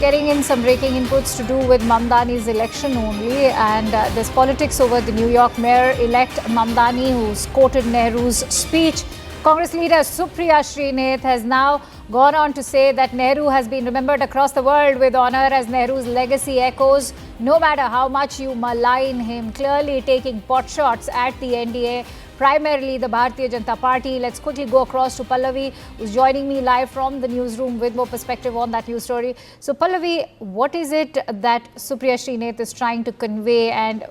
Getting in some breaking inputs to do with Mamdani's election only, and there's politics over the New York mayor-elect Mamdani, who's quoted Nehru's speech. Congress leader Supriya Srinath has now gone on to say that Nehru has been remembered across the world with honor as Nehru's legacy echoes, no matter how much you malign him, clearly taking potshots at the NDA, primarily the Bharatiya Janata Party. Let's quickly go across to Pallavi, who's joining me live from the newsroom with more perspective on that news story. So Pallavi, what is it that Supriya Srinath is trying to convey, and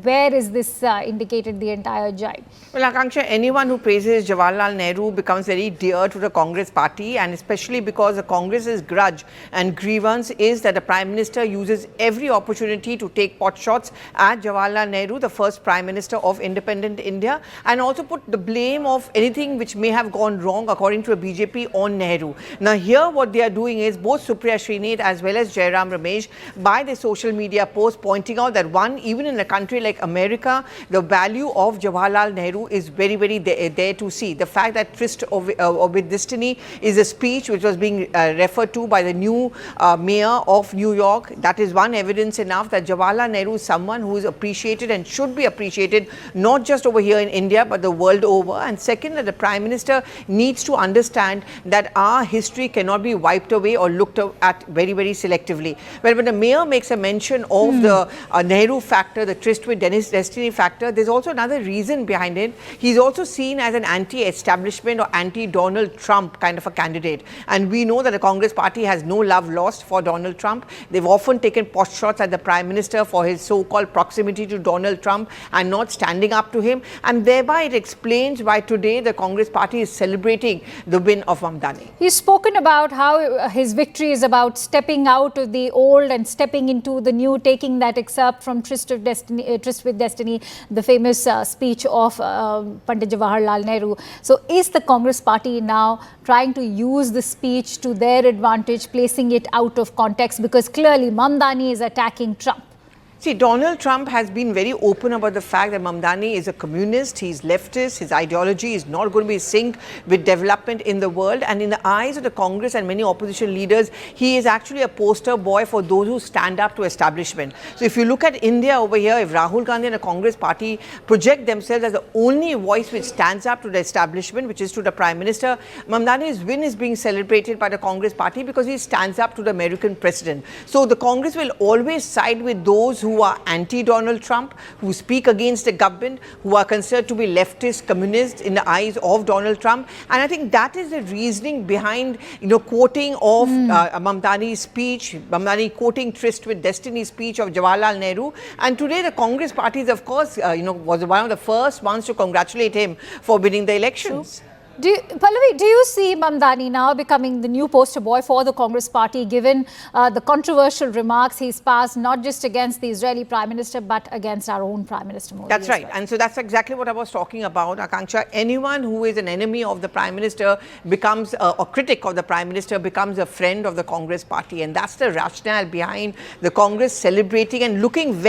where is this indicated the entire jibe? Well, Akanksha, anyone who praises Jawaharlal Nehru becomes very dear to the Congress party, and especially because the Congress's grudge and grievance is that the Prime Minister uses every opportunity to take potshots at Jawaharlal Nehru, the first Prime Minister of independent India, and also put the blame of anything which may have gone wrong according to the BJP on Nehru. Now here what they are doing is both Supriya Srinath as well as Jairam Ramesh by their social media posts pointing out that one, even in a country like America, the value of Jawaharlal Nehru is very, very there to see. The fact that Tryst with Destiny is a speech which was being referred to by the new mayor of New York, that is one evidence enough that Jawaharlal Nehru is someone who is appreciated and should be appreciated not just over here in India but the world over. And second, that the Prime Minister needs to understand that our history cannot be wiped away or looked at very, very selectively. Well, when the mayor makes a mention of the Nehru factor, the Tryst with Destiny factor, there's also another reason behind it. He's also seen as an anti-establishment or anti-Donald Trump kind of a candidate. And we know that the Congress party has no love lost for Donald Trump. They've often taken potshots at the Prime Minister for his so-called proximity to Donald Trump and not standing up to him. And thereby it explains why today the Congress party is celebrating the win of Mamdani. He's spoken about how his victory is about stepping out of the old and stepping into the new, taking that excerpt from Tryst with Destiny, the famous speech of Pandit Jawaharlal Nehru. So is the Congress party now trying to use the speech to their advantage, placing it out of context, because clearly Mamdani is attacking Trump? See, Donald Trump has been very open about the fact that Mamdani is a communist, he's leftist, his ideology is not going to be synced with development in the world. And in the eyes of the Congress and many opposition leaders, he is actually a poster boy for those who stand up to establishment. So if you look at India over here, if Rahul Gandhi and the Congress party project themselves as the only voice which stands up to the establishment, which is to the Prime Minister, Mamdani's win is being celebrated by the Congress party because he stands up to the American president. So the Congress will always side with those who are anti-Donald Trump, who speak against the government, who are considered to be leftist, communist in the eyes of Donald Trump. And I think that is the reasoning behind, quoting of Mamdani's speech, Mamdani quoting Tryst with Destiny speech of Jawaharlal Nehru. And today the Congress party, of course, was one of the first ones to congratulate him for winning the elections. True. Pallavi, do you see Mamdani now becoming the new poster boy for the Congress party, given the controversial remarks he's passed, not just against the Israeli Prime Minister, but against our own Prime Minister Modi? That's right. Well. And so that's exactly what I was talking about, Akanksha. Anyone who is an enemy of the Prime Minister becomes a critic of the Prime Minister, becomes a friend of the Congress party. And that's the rationale behind the Congress celebrating and looking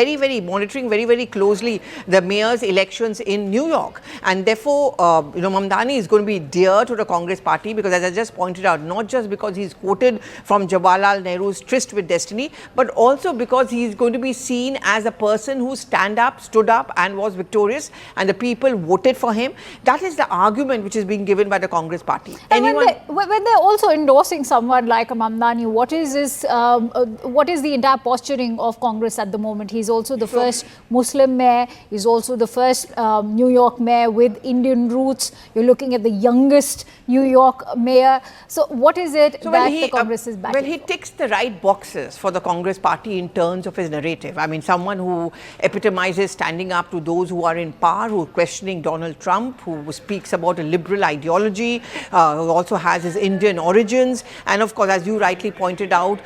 monitoring very, very closely the mayor's elections in New York. And therefore, Mamdani is going to be dear to the Congress party because, as I just pointed out, not just because he's quoted from Jawaharlal Nehru's Tryst with Destiny, but also because he's going to be seen as a person who stood up and was victorious, and the people voted for him. That is the argument which is being given by the Congress party. And when they're also endorsing someone like Mamdani, what is the entire posturing of Congress at the moment? He's also the first Muslim mayor. He's also the first New York mayor with Indian roots. You're looking at the youngest New York mayor. So what is it that the Congress is backing? Well, he ticks the right boxes for the Congress party in terms of his narrative. I mean, someone who epitomizes standing up to those who are in power, who are questioning Donald Trump, who speaks about a liberal ideology, who also has his Indian origins. And of course, as you rightly pointed out,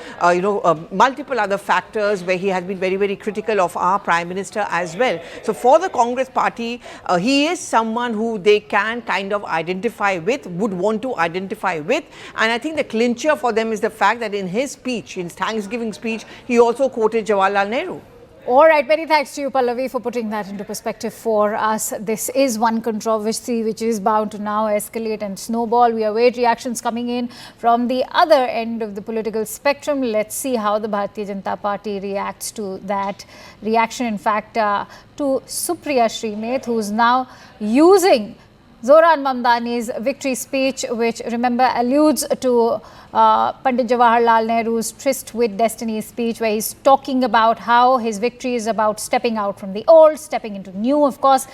multiple other factors where he has been very, very critical of our Prime Minister as well. So for the Congress party, he is someone who they can kind of identify would want to identify with. And I think the clincher for them is the fact that in his speech, in his Thanksgiving speech, he also quoted Jawaharlal Nehru. All right, many thanks to you, Pallavi, for putting that into perspective for us. This is one controversy which is bound to now escalate and snowball. We await reactions coming in from the other end of the political spectrum. Let's see how the Bharatiya Janata Party reacts to that reaction. In fact, to Supriya Shrimet, who's now using Zohran Mamdani's victory speech, which, remember, alludes to Pandit Jawaharlal Nehru's tryst with destiny speech, where he's talking about how his victory is about stepping out from the old, stepping into new, of course,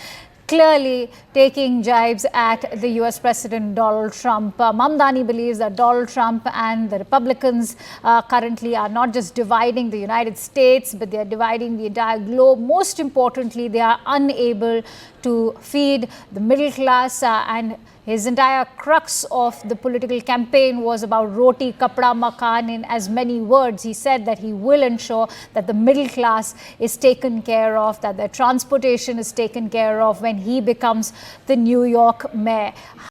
clearly taking jibes at the US President Donald Trump. Mamdani believes that Donald Trump and the Republicans currently are not just dividing the United States, but they are dividing the entire globe. Most importantly, they are unable to feed the middle class, and his entire crux of the political campaign was about roti, kapda, makan. In as many words, he said that he will ensure that the middle class is taken care of, that their transportation is taken care of when he becomes the New York mayor.